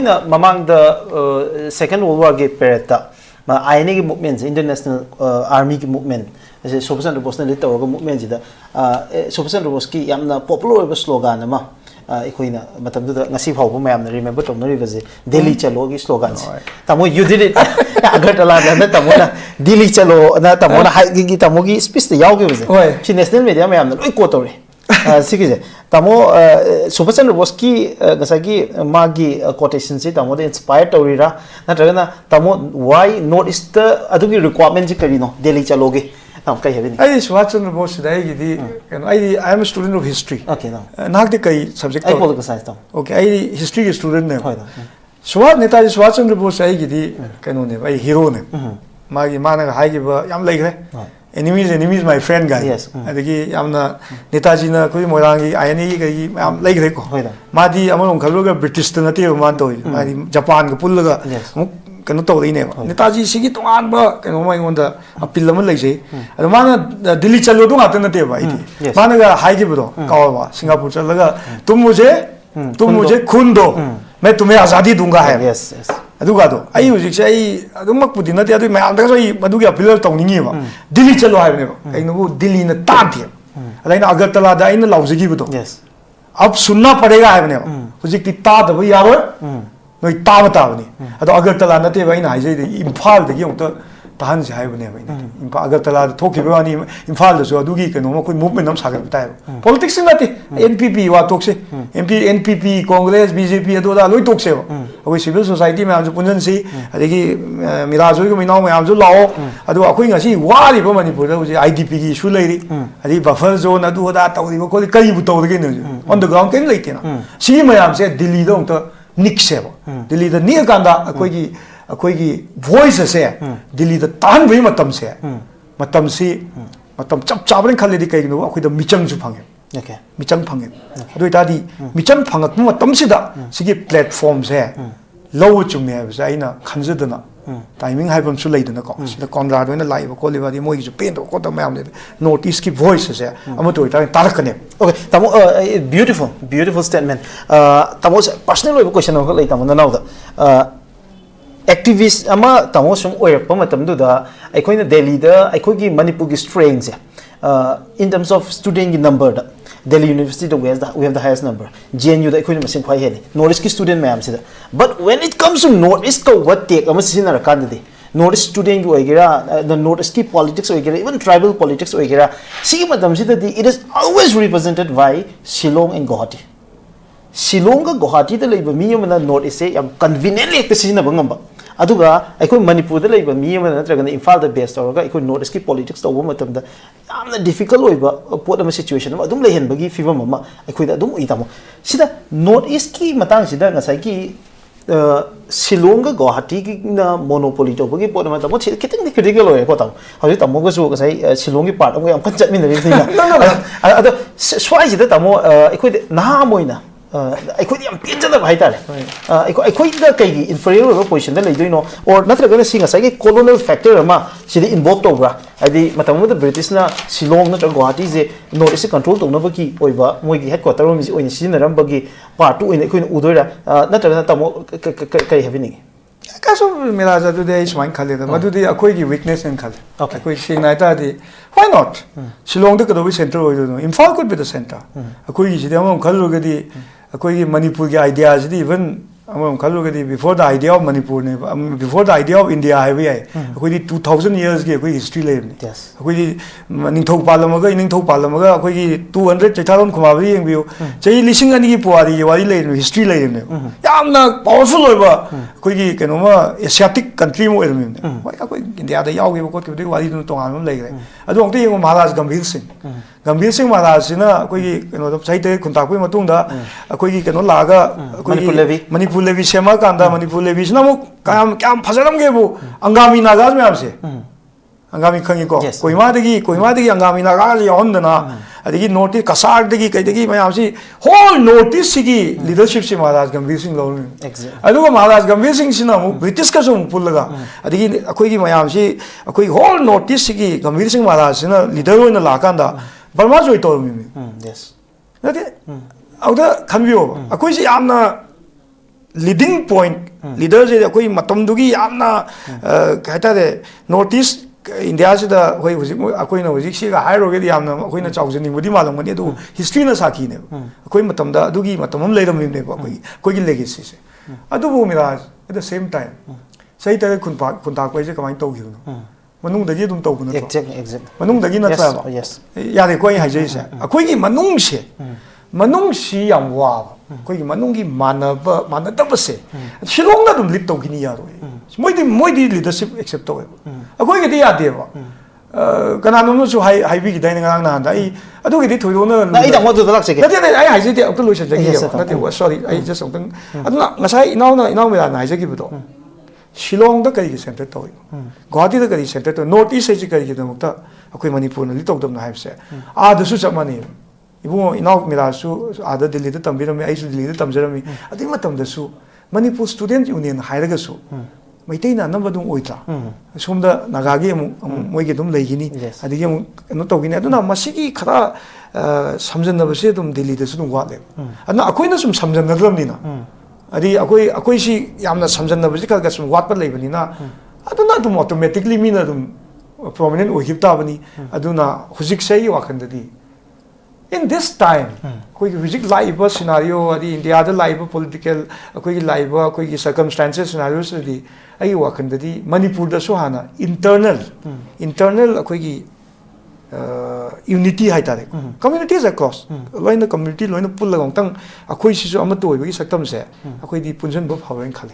akoina mamang the Second World War ge period ta INA ki movements international army ki movement ase Subhash Chandra Bose na lead tawra movement jida Subhash Chandra Bose ki yamna popular oiba slogan ama akoina matam da ngasi phawba mayam na remember tomnari baje Delhi chalo gi slogan tamo you did it Agartala na tamo na Delhi chalo na tamo na gi tamo gi speech ta yaw gi baje chi national media mayam na loi ko tawre sikije tamo Subhash Chandra Bose ki gasagi magi quotation se tamo de inspired tawrira natragana tamo why not is the adugi requirement ji kari no Delhi chaloge tam kai hebi I Subhash Chandra Bose dai gi di I am a student of history okay no nak de kai subject I political science tam okay I history student ne Subhash Netaji Subhash Chandra Bose ai gi di kanu ne ai hero ne magi mana hai gi ba yam lai gre enemies my friend guy yes adagi yamna Netaji na koi morangi INA gi yam lai gre ko madi amon khalloga British ta nate man to madi Japan ga pullaga kanu to dei ne Netaji sigi tongan ba kanu mai ngonda appeal am lai sei adu mana Delhi chalo do ngata nate ba iti mana ga hai gi bro kawa ba Singapore chalaga तुम मुझे खून दो मैं तुम्हें आजादी दूंगा है yes yes अदुगा दो आई हुजिक से आई अदुमक पुदि नते अदु मैं अंदर से मदुगी अपील तौनिंगी बा दिल्ली चलो है ने कइनो वो दिल्ली ने तांती अलाइना अगरतला दा इन लाउजिगी बतो yes अब सुनना पड़ेगा है ने हुजिक ति ता दबो यारो नोई ता बतावनी अदो अगरतला नते बा इन हाइजे इम्फाल दगी उतो ताहन से है बने बा इम्फा अगरतला थोके बानी इम्फाल दसो अदुगी कनो म कोई मूवमेंट हम सागर बताय पॉलिटिक्स नते NPP वा तोकसे NPP कांग्रेस BJP अदोदा लोई तोकसे अखोई सिविल सोसाइटी में आमजु पुंजन सी अदगी मिराजोई को मिनाव में आमजु लाओ अदो अखोई ngasi वारी बो मणिपुर दा उजे IDP की इशू लेरी अदि बफर जोन अदोदा तौरी बो कोली कई बु तौदगे ने ऑन द ग्राउंड केन लेते ना सी मयाम से दिल्ली दो तो निक्से दिल्ली दा नि कांदा अखोई voice से दिल्ली दा तान भई मतम से मतम सी मतम चप चाबरन खले दि कइनो अखोई दा मिचंग जु फंगे okay मिचंग फंगे अदो तादी मिचंग फंगक मतम सिदा सिगी प्लेटफॉर्म से लो चुमे है आइना खंजदना टाइमिंग हाइबम सु लेदना को सिदा कॉनराड होइना लाइव को लेबादी मोइ जु पेन को त मैम ने नॉर्थ ईस्ट की वॉइस से अम तो ता तारकने okay tamo beautiful statement tamo personal question ko lei tamo na da activist ama tamo sum oirpa matam du da aikoina Delhi da aikogi Manipur gi strength in terms of student gi number da Delhi University da we have the highest number GNU da aikoina masin khwai heli North East ki student mayam sida but when it comes to North East ko what take ama sinara kan de North East student gi oigera the North East ki politics oigera even tribal politics oigera si matam sida it is always represented by Shillong and Guwahati Shillong ga Guwahati da leiba mi yamna North East se yam conveniently ekta sina bangamba aduga aiko Manipur da leiba mi yamna natraga Imphal da base tawraga aiko North East ki politics tawba matam da yamna difficult oiba pot ama situation ama adum leihen bagi fivam ama aiko da adum uitamo sida North East ki matang sida ngasai ki Shillong ga Guwahati ki na monopoly to bagi pot ama tamo kiting critical oy ko tam hawi tamo ga su ngasai Shillong ki part am yam kan chatmin na thina ado swai sida tamo aiko na moina aiko yam pinjana bhai tare aiko da kai inferior position da leidoi no or natraga singa sai colonial factor ama sidi involved tobra adi matam da British na Shillong na Guwahati je North East control to na bagi oiba moi gi headquarter mi oin sin ram bagi part to oin ko udoira natraga tamo kai having kaso mera ja du de ismain khale da madu de akoi gi weakness en khale akoi sing na ta di why not Shillong da ko center oi do Imphal could be the center akoi gi de am khalu ga di akoi Manipur ki ideas di even amam khalu ga di before the idea of Manipur ne before the idea of India hai bhai akoi di 2000 years ki akoi history le ne akoi di ningthau palamaga akoi gi 200 chaitharon khumabri yeng biu chai lising ani ki puari wari le history le ne yamna powerful oiba akoi gi kenoma Asiatic country mo ermi ne wai akoi India da yaw gi ko ki wari nu tongan le gre adu ongte yeng Maharaj Gambhir Singh Maharaj na akoi gi keno sai te khunta koi matung da akoi gi keno laga Manipur Levi sema kanda Manipur Levi na mo kam phajaram ge bu angami nagas me amse angami khangi ko koima degi angami nagas yondana adigi notice kasar degi kai degi me amsi whole notice sigi leadership si Maharaj Gambhir Singh lo adu Maharaj Gambhir Singh sina mo British ka sum pullaga adigi akoi gi mayam si akoi whole notice sigi Gambhir Singh Maharaj sina leader oina la kanda Burma joy to mi yes nade auda khanbiyo akoi si amna leading point leader je koi matam dugi amna kaita de notice India se da koi hujik akoi na hujik si ga hairo ge amna koi na chau jeni budi malam ni du history na saki ne koi matam da dugi matam leiram ne ba koi gi legacy se adu bu miraj at the same time sai ta kun ta koi je kamai to hiu no manung da ji dum to bu na exactly manung da gi na tra ba yes ya de koi hai je se akoi gi manung se manung si yang wa koi gi manung gi mana da ba se shilong na dum lit to gi ni ya ro moi di leadership accept to akoi gi di ya de ba kana no su hai bi gi dai ngang na da ai adu gi di thoi do na ai dang mo du da lak se ke na ai hai je de ok lo se je gi na te wa sorry ai just something adu na ngasai inau me da na je gi bu do shilong da kai gi center to guwahati da kai center to north east se kai gi da mukta akoi manipur na li to dam na hai se a da su chamani ibu inau me da su a da delhi da tambi ram ai su delhi da tamjarami adi matam da su manipur student union hai ga su Maitai na number dung oita. Sumda nagagi moi ge dum leigini. Adi ge no to gini aduna masigi khara samjan na base dum Delhi da sudum wa le. Adna akoi na sum samjan na dum ni na. Adi akoi si yamna samjan na base ka sum wat pa leibani na. Aduna dum automatically mina dum prominent ohip ta bani. Aduna hujik sei wa khan di. In this time, koi hujik live scenario adi India da live political koi live koi circumstances scenarios di ai wakhan dadi Manipur da so hana internal akoi gi unity hai tare communities across loina community loina pull la gong tang akoi si so amato gi saktam se akoi di punjan bo phaweng khale